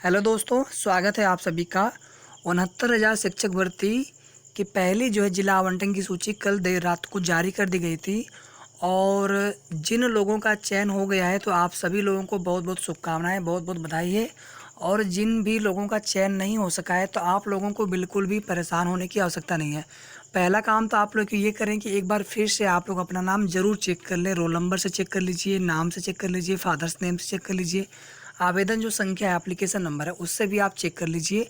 Hello दोस्तों, स्वागत है आप सभी का। 69,000 शिक्षक भर्ती की पहली जिला आवंटन की सूची कल देर रात को जारी कर दी गई थी। और जिन लोगों का चयन हो गया है तो आप सभी लोगों को बहुत बहुत शुभकामनाएं, बहुत बहुत बधाई है। और जिन भी लोगों का चयन नहीं हो सका है तो आप लोगों को बिल्कुल भी परेशान होने की आवश्यकता नहीं है। पहला काम तो आप लोग ये करें कि एक बार फिर से आप लोग अपना नाम ज़रूर चेक कर लें। रोल नंबर से चेक कर लीजिए, नाम से चेक कर लीजिए, फादर्स नेम से चेक कर लीजिए, आवेदन जो संख्या है, एप्लीकेशन नंबर है, उससे भी आप चेक कर लीजिए।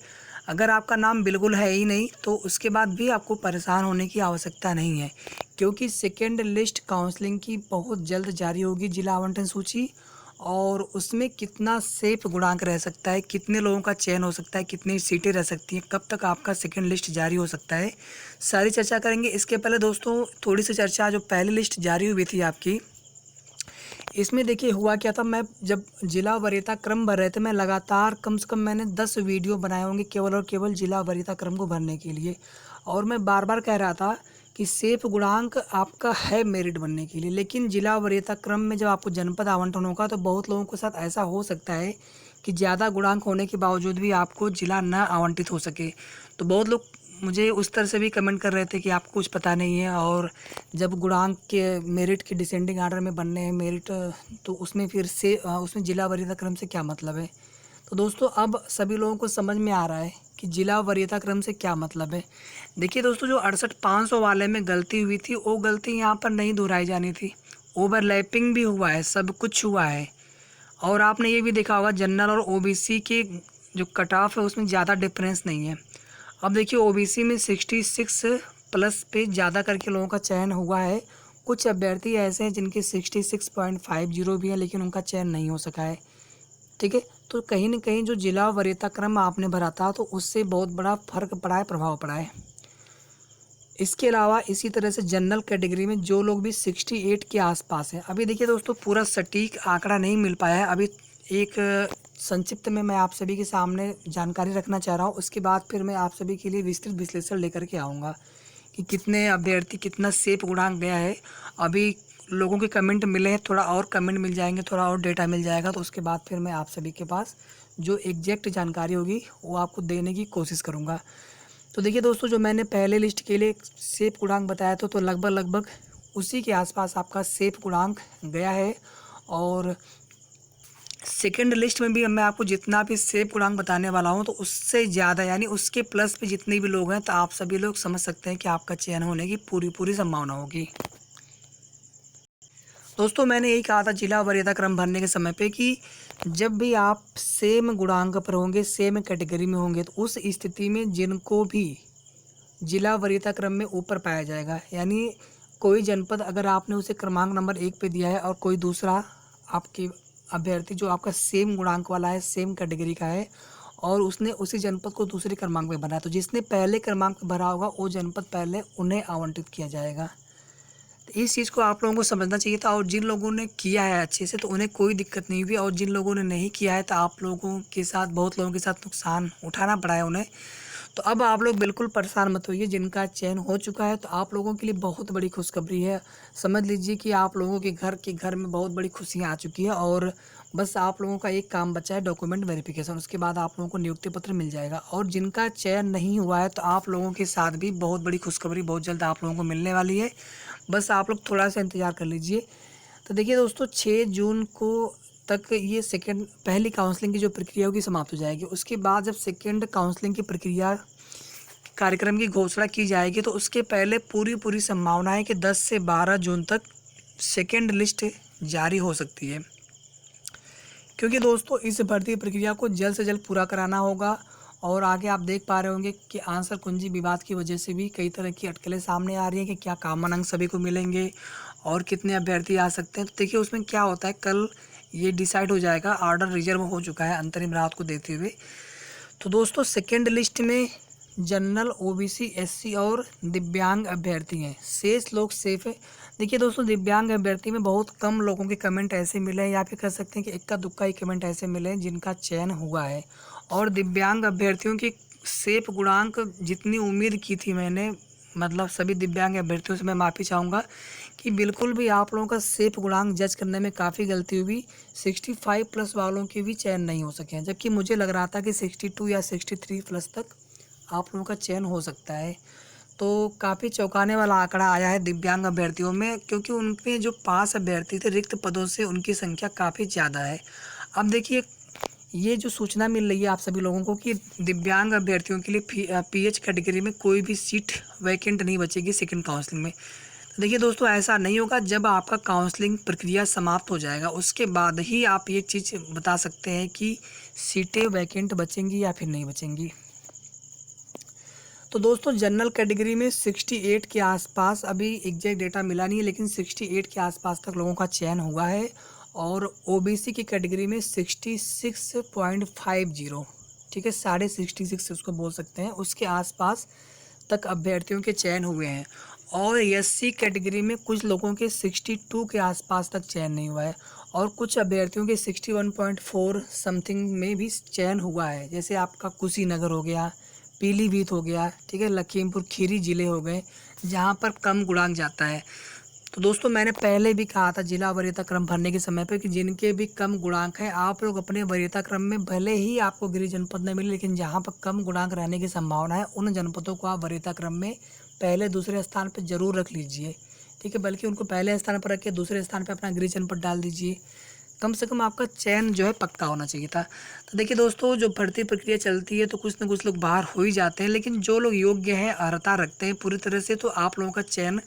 अगर आपका नाम बिल्कुल है ही नहीं तो उसके बाद भी आपको परेशान होने की आवश्यकता नहीं है, क्योंकि सेकेंड लिस्ट काउंसलिंग की बहुत जल्द जारी होगी जिला आवंटन सूची। और उसमें कितना सेफ गुणांक रह सकता है, कितने लोगों का चयन हो सकता है, कितनी सीटें रह सकती हैं, कब तक आपका सेकेंड लिस्ट जारी हो सकता है, सारी चर्चा करेंगे। इसके पहले दोस्तों थोड़ी सी चर्चा, जो पहली लिस्ट जारी हुई थी आपकी, इसमें देखिए हुआ क्या था। मैं जब जिला वरीयता क्रम भर रहे थे, मैं लगातार कम से कम मैंने 10 वीडियो बनाए होंगे केवल और केवल जिला वरीयता क्रम को भरने के लिए। और मैं बार बार कह रहा था कि सेफ गुणांक आपका है मेरिट बनने के लिए, लेकिन जिला वरीयता क्रम में जब आपको जनपद आवंटन होगा तो बहुत लोगों के साथ ऐसा हो सकता है कि ज़्यादा गुणांक होने के बावजूद भी आपको जिला न आवंटित हो सके। तो बहुत लोग मुझे उस तरह से भी कमेंट कर रहे थे कि आपको कुछ पता नहीं है, और जब गुणांक के मेरिट के डिसेंडिंग आर्डर में बनने हैं मेरिट, तो उसमें फिर से उसमें जिला वरीयता क्रम से क्या मतलब है। तो दोस्तों अब सभी लोगों को समझ में आ रहा है कि जिला वरीयता क्रम से क्या मतलब है। देखिए दोस्तों, जो 68,500 वाले में गलती हुई थी वो गलती यहाँ पर नहीं दोहराई जानी थी। ओवरलैपिंग भी हुआ है, सब कुछ हुआ है। और आपने ये भी देखा होगा जनरल और ओबीसी के जो कट ऑफ है उसमें ज़्यादा डिफरेंस नहीं है। अब देखिए ओबीसी में 66 प्लस पे ज़्यादा करके लोगों का चयन हुआ है। कुछ अभ्यर्थी ऐसे हैं जिनके 66.50 भी है लेकिन उनका चयन नहीं हो सका है। ठीक है, तो कहीं ना कहीं जो जिला वरीयता क्रम आपने भरा था तो उससे बहुत बड़ा फर्क पड़ा है, प्रभाव पड़ा है। इसके अलावा इसी तरह से जनरल कैटेगरी में जो लोग भी 68 के आसपास हैं, अभी देखिए दोस्तों पूरा सटीक आंकड़ा नहीं मिल पाया है अभी। एक संक्षिप्त में मैं आप सभी के सामने जानकारी रखना चाह रहा हूँ, उसके बाद फिर मैं आप सभी के लिए विस्तृत विश्लेषण लेकर के आऊँगा कि कितने अभ्यर्थी, कितना सेफ गुणांक गया है। अभी लोगों के कमेंट मिले हैं, थोड़ा और कमेंट मिल जाएंगे, थोड़ा और डेटा मिल जाएगा, तो उसके बाद फिर मैं आप सभी के पास जो एग्जैक्ट जानकारी होगी वो आपको देने की कोशिश करूँगा। तो देखिए दोस्तों, जो मैंने पहले लिस्ट के लिए सेफ गुणांक बताया था तो लगभग उसी के आसपास आपका सेफ गुणांक गया है। और सेकेंड लिस्ट में भी मैं आपको जितना भी सेफ गुणांक बताने वाला हूं तो उससे ज़्यादा, यानी उसके प्लस पे जितने भी लोग हैं, तो आप सभी लोग समझ सकते हैं कि आपका चयन होने की पूरी पूरी संभावना होगी। दोस्तों मैंने यही कहा था जिला वरीयता क्रम भरने के समय पे कि जब भी आप सेम गुणांक पर होंगे, सेम कैटेगरी में होंगे, तो उस स्थिति में जिनको भी जिला वरीयता क्रम में ऊपर पाया जाएगा, यानी कोई जनपद अगर आपने उसे क्रमांक नंबर 1 पे दिया है और कोई दूसरा आपके अभ्यर्थी जो आपका सेम गुणांक वाला है, सेम कैटेगरी का है, और उसने उसी जनपद को दूसरे क्रमांक पे भरा है, तो जिसने पहले क्रमांक पे भरा होगा वो जनपद पहले उन्हें आवंटित किया जाएगा। तो इस चीज़ को आप लोगों को समझना चाहिए था। और जिन लोगों ने किया है अच्छे से तो उन्हें कोई दिक्कत नहीं हुई, और जिन लोगों ने नहीं किया है तो आप लोगों के साथ, बहुत लोगों के साथ नुकसान उठाना पड़ा है उन्हें। तो अब आप लोग बिल्कुल परेशान मत होइए, जिनका चयन हो चुका है तो आप लोगों के लिए बहुत बड़ी खुशखबरी है। समझ लीजिए कि आप लोगों के घर में बहुत बड़ी खुशियाँ आ चुकी है, और बस आप लोगों का एक काम बचा है, डॉक्यूमेंट वेरिफिकेशन। उसके बाद आप लोगों को नियुक्ति पत्र मिल जाएगा। और जिनका चयन नहीं हुआ है तो आप लोगों के साथ भी बहुत बड़ी खुशखबरी बहुत जल्द आप लोगों को मिलने वाली है। बस आप लोग थोड़ा सा इंतज़ार कर लीजिए। तो देखिए दोस्तों, 6 जून को तक ये सेकेंड पहली काउंसलिंग की जो प्रक्रिया होगी समाप्त हो जाएगी। उसके बाद जब सेकेंड काउंसलिंग की प्रक्रिया कार्यक्रम की घोषणा की जाएगी तो उसके पहले पूरी पूरी संभावना है कि 10 से 12 जून तक सेकेंड लिस्ट जारी हो सकती है, क्योंकि दोस्तों इस भर्ती प्रक्रिया को जल्द से जल्द पूरा कराना होगा। और आगे आप देख पा रहे होंगे कि आंसर कुंजी विवाद की वजह से भी कई तरह की अटकलें सामने आ रही हैं कि क्या कॉमन अंक सभी को मिलेंगे और कितने अभ्यर्थी आ सकते हैं। तो देखिए उसमें क्या होता है, कल ये डिसाइड हो जाएगा। ऑर्डर रिजर्व हो चुका है अंतरिम राहत को देते हुए। तो दोस्तों सेकेंड लिस्ट में जनरल, ओबीसी, एससी और दिव्यांग अभ्यर्थी हैं, शेष लोग सेफ है। देखिए दोस्तों, दिव्यांग अभ्यर्थी में बहुत कम लोगों के कमेंट ऐसे मिले हैं, या फिर कह सकते हैं कि इक्का दुक्का ही कमेंट ऐसे मिले हैं जिनका चयन हुआ है। और दिव्यांग अभ्यर्थियों की सेफ गुणांक जितनी उम्मीद की थी मैंने, मतलब सभी दिव्यांग अभ्यर्थियों से मैं माफ़ी चाहूँगा कि बिल्कुल भी आप लोगों का सेफ गुणांक जज करने में काफ़ी गलती हुई। 65 प्लस वालों के भी चयन नहीं हो सके हैं, जबकि मुझे लग रहा था कि 62 या 63 प्लस तक आप लोगों का चयन हो सकता है। तो काफ़ी चौंकाने वाला आंकड़ा आया है दिव्यांग अभ्यर्थियों में, क्योंकि उनपे जो पास अभ्यर्थी थे रिक्त पदों से उनकी संख्या काफ़ी ज़्यादा है। अब देखिए, ये जो सूचना मिल रही है आप सभी लोगों को कि दिव्यांग अभ्यर्थियों के लिए पीएच कैटेगरी में कोई भी सीट वैकेंट नहीं बचेगी सेकंड काउंसलिंग में। तो देखिए दोस्तों, ऐसा नहीं होगा। जब आपका काउंसलिंग प्रक्रिया समाप्त हो जाएगा उसके बाद ही आप ये चीज़ बता सकते हैं कि सीटें वैकेंट बचेंगी या फिर नहीं बचेंगी। तो दोस्तों, जनरल कैटेगरी में 68 के आसपास, अभी एग्जैक्ट डेटा मिला नहीं है, लेकिन 68 के आसपास तक लोगों का चयन हुआ है। और ओबीसी की कैटेगरी में 66.50, ठीक है, 66.5 उसको बोल सकते हैं, उसके आसपास तक अभ्यर्थियों के चयन हुए हैं। और एससी कैटेगरी में कुछ लोगों के 62 के आसपास तक चयन नहीं हुआ है, और कुछ अभ्यर्थियों के 61.4 समथिंग में भी चयन हुआ है। जैसे आपका कुशीनगर हो गया, पीलीभीत हो गया, ठीक है, लखीमपुर खीरी ज़िले हो गए, जहाँ पर कम गुणांक जाता है। तो दोस्तों, मैंने पहले भी कहा था जिला वरीयता क्रम भरने के समय पे कि जिनके भी कम गुणांक हैं आप लोग अपने वरीयता क्रम में, भले ही आपको गृह जनपद न मिले, लेकिन जहाँ पर कम गुणांक रहने की संभावना है उन जनपदों को आप वरीयता क्रम में पहले दूसरे स्थान पर जरूर रख लीजिए, ठीक है, बल्कि उनको पहले स्थान पर रख के दूसरे स्थान पर अपना गृह जनपद डाल दीजिए। कम से कम आपका चयन जो है पक्का होना चाहिए था। तो देखिए दोस्तों, जो भर्ती प्रक्रिया चलती है तो कुछ ना कुछ लोग बाहर हो ही जाते हैं, लेकिन जो लोग योग्य हैं, अर्हता रखते हैं पूरी तरह से, तो आप लोगों का चयन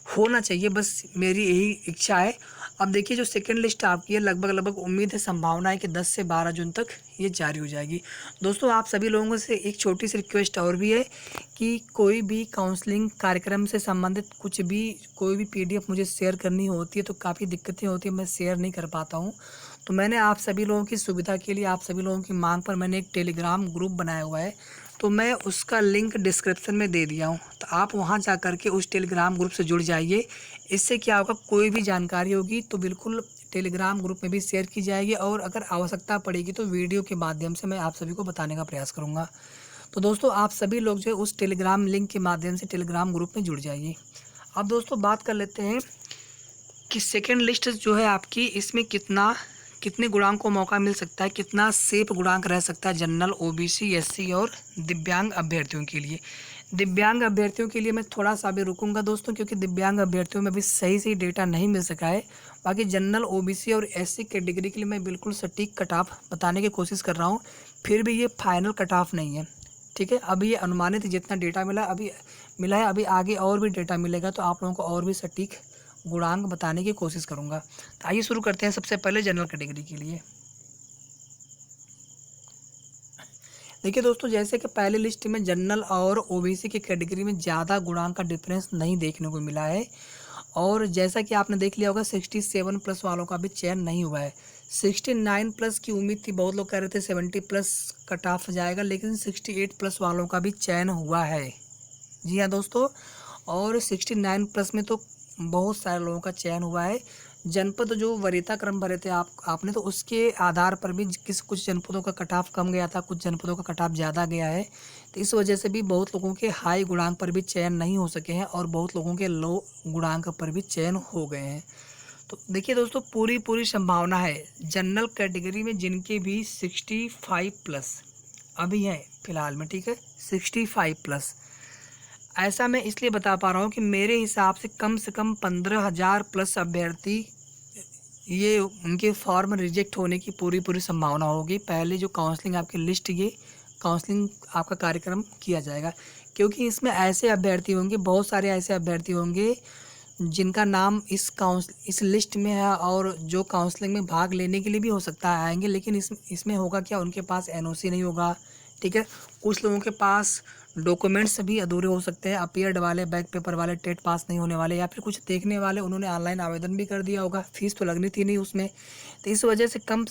होना चाहिए, बस मेरी यही इच्छा है। अब देखिए, जो सेकंड लिस्ट आपकी है, लगभग उम्मीद है, संभावना है कि 10 से 12 जून तक ये जारी हो जाएगी। दोस्तों, आप सभी लोगों से एक छोटी सी रिक्वेस्ट और भी है कि कोई भी काउंसलिंग कार्यक्रम से संबंधित कोई भी पीडीएफ मुझे शेयर करनी होती है तो काफ़ी दिक्कतें होती है, मैं शेयर नहीं कर पाता हूँ। तो मैंने आप सभी लोगों की सुविधा के लिए, आप सभी लोगों की मांग पर मैंने एक टेलीग्राम ग्रुप बनाया हुआ है, तो मैं उसका लिंक डिस्क्रिप्शन में दे दिया हूँ, तो आप वहाँ जा कर के उस टेलीग्राम ग्रुप से जुड़ जाइए। इससे क्या होगा, कोई भी जानकारी होगी तो बिल्कुल टेलीग्राम ग्रुप में भी शेयर की जाएगी, और अगर आवश्यकता पड़ेगी तो वीडियो के माध्यम से मैं आप सभी को बताने का प्रयास करूँगा। तो दोस्तों, आप सभी लोग जो है उस टेलीग्राम लिंक के माध्यम से टेलीग्राम ग्रुप में जुड़ जाइए। अब दोस्तों, बात कर लेते हैं कि सेकेंड लिस्ट जो है आपकी, इसमें कितने गुणांक को मौका मिल सकता है, कितना सेफ गुणांक रह सकता है जनरल, ओबीसी, एससी और दिव्यांग अभ्यर्थियों के लिए। दिव्यांग अभ्यर्थियों के लिए मैं थोड़ा सा भी रुकूंगा दोस्तों, क्योंकि दिव्यांग अभ्यर्थियों में भी सही डेटा नहीं मिल सका है। बाकी जनरल, ओबीसी और एससी कैटेगरी के लिए मैं बिल्कुल सटीक कट ऑफ बताने की कोशिश कर रहा हूँ। फिर भी ये फाइनल कट ऑफ नहीं है, ठीक है। अभी ये अनुमानित जितना डेटा मिला है, अभी आगे और भी डेटा मिलेगा तो आप लोगों को और भी सटीक गुणांक बताने की कोशिश करूंगा। तो आइए शुरू करते हैं सबसे पहले जनरल कैटेगरी के लिए। देखिए दोस्तों, जैसे कि पहले लिस्ट में जनरल और ओबीसी की कैटेगरी में ज़्यादा गुणांक का डिफरेंस नहीं देखने को मिला है, और जैसा कि आपने देख लिया होगा 67 प्लस वालों का भी चयन नहीं हुआ है। 69 प्लस की उम्मीद थी, बहुत लोग कह रहे थे 70 प्लस कट ऑफ जाएगा, लेकिन 68 प्लस वालों का भी चयन हुआ है। जी हाँ दोस्तों, और 69 प्लस में तो बहुत सारे लोगों का चयन हुआ है। जनपद जो वरीयता क्रम भरे थे आपने, तो उसके आधार पर भी कुछ जनपदों का कट ऑफ कम गया था, कुछ जनपदों का कट ऑफ ज़्यादा गया है। तो इस वजह से भी बहुत लोगों के हाई गुणांक पर भी चयन नहीं हो सके हैं, और बहुत लोगों के लो गुणांक पर भी चयन हो गए हैं। तो देखिए दोस्तों, पूरी संभावना है जनरल कैटेगरी में जिनके भी 65 प्लस अभी हैं फिलहाल में, ठीक है, 65 प्लस। ऐसा मैं इसलिए बता पा रहा हूँ कि मेरे हिसाब से कम 15,000 प्लस अभ्यर्थी, ये उनके फॉर्म रिजेक्ट होने की पूरी संभावना होगी। पहले जो काउंसलिंग आपकी लिस्ट, ये काउंसलिंग आपका कार्यक्रम किया जाएगा, क्योंकि इसमें ऐसे अभ्यर्थी होंगे, बहुत सारे ऐसे अभ्यर्थी होंगे जिनका नाम इस लिस्ट में है, और जो काउंसलिंग में भाग लेने के लिए भी हो सकता है आएंगे, लेकिन इसमें होगा क्या, उनके पास एनओसी नहीं होगा, ठीक है। कुछ लोगों के पास डॉक्यूमेंट्स भी अधूरे हो सकते हैं, अपीयर्ड वाले, बैक पेपर वाले, टेट पास नहीं होने वाले, या फिर कुछ देखने वाले, उन्होंने ऑनलाइन आवेदन भी कर दिया होगा, फीस तो लगनी थी नहीं उसमें। तो इस वजह से कम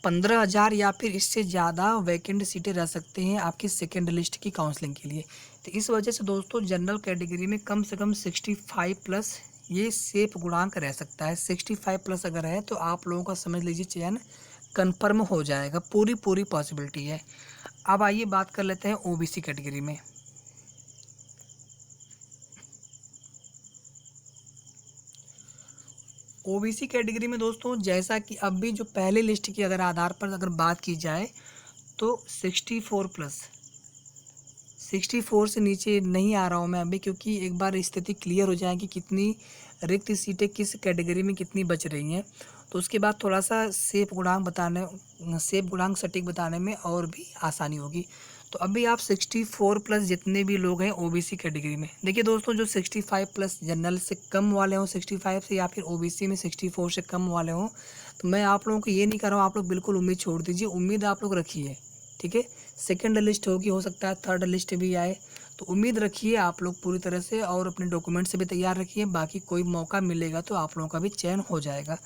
15,000 या फिर इससे ज़्यादा वैकेंट सीटें रह सकते हैं आपकी सेकेंड लिस्ट की काउंसलिंग के लिए। तो इस वजह से दोस्तों, जनरल कैटेगरी में कम से कम 65 प्लस ये सेफ गुणांक रह सकता है। 65 प्लस अगर है तो आप लोगों का समझ लीजिए चयन कन्फर्म हो जाएगा, पूरी पॉसिबिलिटी है। अब आइए बात कर लेते हैं ओबीसी कैटेगरी में। ओबीसी कैटेगरी में दोस्तों जैसा कि अभी जो पहले लिस्ट के अगर आधार पर अगर बात की जाए तो 64 प्लस 64 से नीचे नहीं आ रहा हूँ मैं अभी, क्योंकि एक बार स्थिति क्लियर हो जाए कि कितनी रिक्त सीटें किस कैटेगरी में कितनी बच रही हैं, तो उसके बाद थोड़ा सा सेफ गुणांक सटीक बताने में और भी आसानी होगी। तो अभी आप 64 प्लस जितने भी लोग हैं ओबीसी कैटेगरी में, देखिए दोस्तों जो 65 प्लस जनरल से कम वाले हों 65 से, या फिर ओबीसी में 64 से कम वाले हों, तो मैं आप लोगों को ये नहीं कर रहा हूँ आप लोग बिल्कुल उम्मीद छोड़ दीजिए, उम्मीद आप लोग रखिए, ठीक है। सेकंड लिस्ट होगी, हो सकता है थर्ड लिस्ट भी आए, तो उम्मीद रखिए आप लोग पूरी तरह से, और अपने डॉक्यूमेंट से भी तैयार रखिए, बाकी कोई मौका मिलेगा तो आप लोगों का भी चयन हो जाएगा।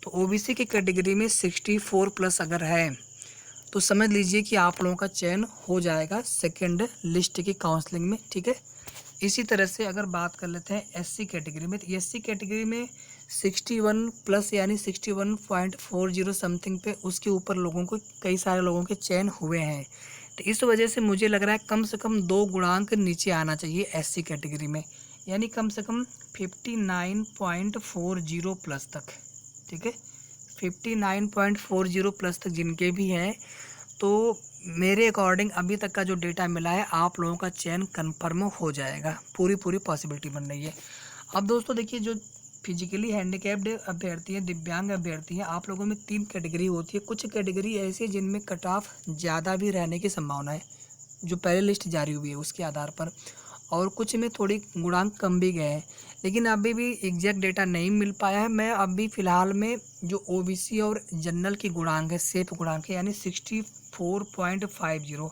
तो ओबीसी की कैटेगरी में 64 प्लस अगर है तो समझ लीजिए कि आप लोगों का चयन हो जाएगा सेकंड लिस्ट की काउंसलिंग में, ठीक है। इसी तरह से अगर बात कर लेते हैं एससी कैटेगरी में, तो एससी कैटेगरी में 61 प्लस यानी 61.40 समथिंग पे उसके ऊपर लोगों को, कई सारे लोगों के चयन हुए हैं। तो इस वजह से मुझे लग रहा है कम से कम 2 गुणांक नीचे आना चाहिए एससी कैटेगरी में, यानी कम से कम 59.40 प्लस तक, ठीक है। 59.40 प्लस तक जिनके भी हैं, तो मेरे अकॉर्डिंग अभी तक का जो डेटा मिला है आप लोगों का चयन कन्फर्म हो जाएगा, पूरी पॉसिबिलिटी बन रही है। अब दोस्तों देखिए, जो फिजिकली हैंडीकैप्ड अभ्यर्थी हैं, दिव्यांग अभ्यर्थी हैं, आप लोगों में 3 कैटेगरी होती है। कुछ कैटेगरी ऐसी है जिनमें कट ऑफ ज़्यादा भी रहने की संभावना है, जो पहले लिस्ट जारी हुई है उसके आधार पर, और कुछ में थोड़ी गुणांक कम भी गए हैं, लेकिन अभी भी एग्जैक्ट डेटा नहीं मिल पाया है। मैं अभी फ़िलहाल में जो ओबीसी और जनरल की गुणांक है, सेफ गुणांक है, यानी 64.50,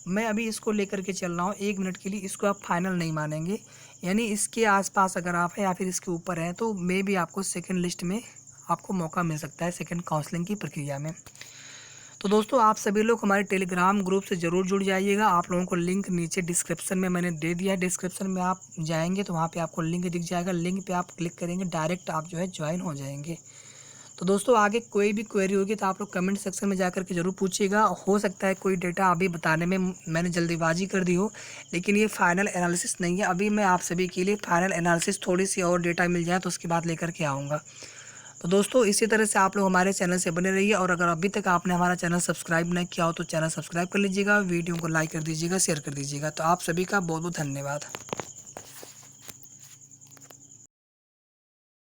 मैं अभी इसको लेकर के चल रहा हूँ। 1 मिनट के लिए इसको आप फाइनल नहीं मानेंगे, यानी इसके आसपास अगर आप हैं या फिर इसके ऊपर हैं तो मे भी आपको सेकंड लिस्ट में आपको मौका मिल सकता है सेकंड काउंसलिंग की प्रक्रिया में। तो दोस्तों आप सभी लोग हमारे टेलीग्राम ग्रुप से ज़रूर जुड़ जाइएगा। आप लोगों को लिंक नीचे डिस्क्रिप्शन में मैंने दे दिया है, डिस्क्रिप्शन में आप जाएंगे तो वहाँ पे आपको लिंक दिख जाएगा, लिंक पे आप क्लिक करेंगे, डायरेक्ट आप जो है ज्वाइन हो जाएंगे। तो दोस्तों आगे कोई भी क्वेरी होगी तो आप लोग कमेंट सेक्शन में जाकर के ज़रूर पूछिएगा। हो सकता है कोई डेटा अभी बताने में मैंने जल्दीबाजी कर दी हो, लेकिन ये फाइनल एनालिसिस नहीं है। अभी मैं आप सभी के लिए फाइनल एनालिसिस थोड़ी सी और डेटा मिल जाए तो उसके बाद लेकर के आऊँगा। तो दोस्तों इसी तरह से आप लोग हमारे चैनल से बने रहिए, और अगर अभी तक आपने हमारा चैनल सब्सक्राइब नहीं किया हो तो चैनल सब्सक्राइब कर लीजिएगा, वीडियो को लाइक कर दीजिएगा, शेयर कर दीजिएगा। तो आप सभी का बहुत बहुत धन्यवाद।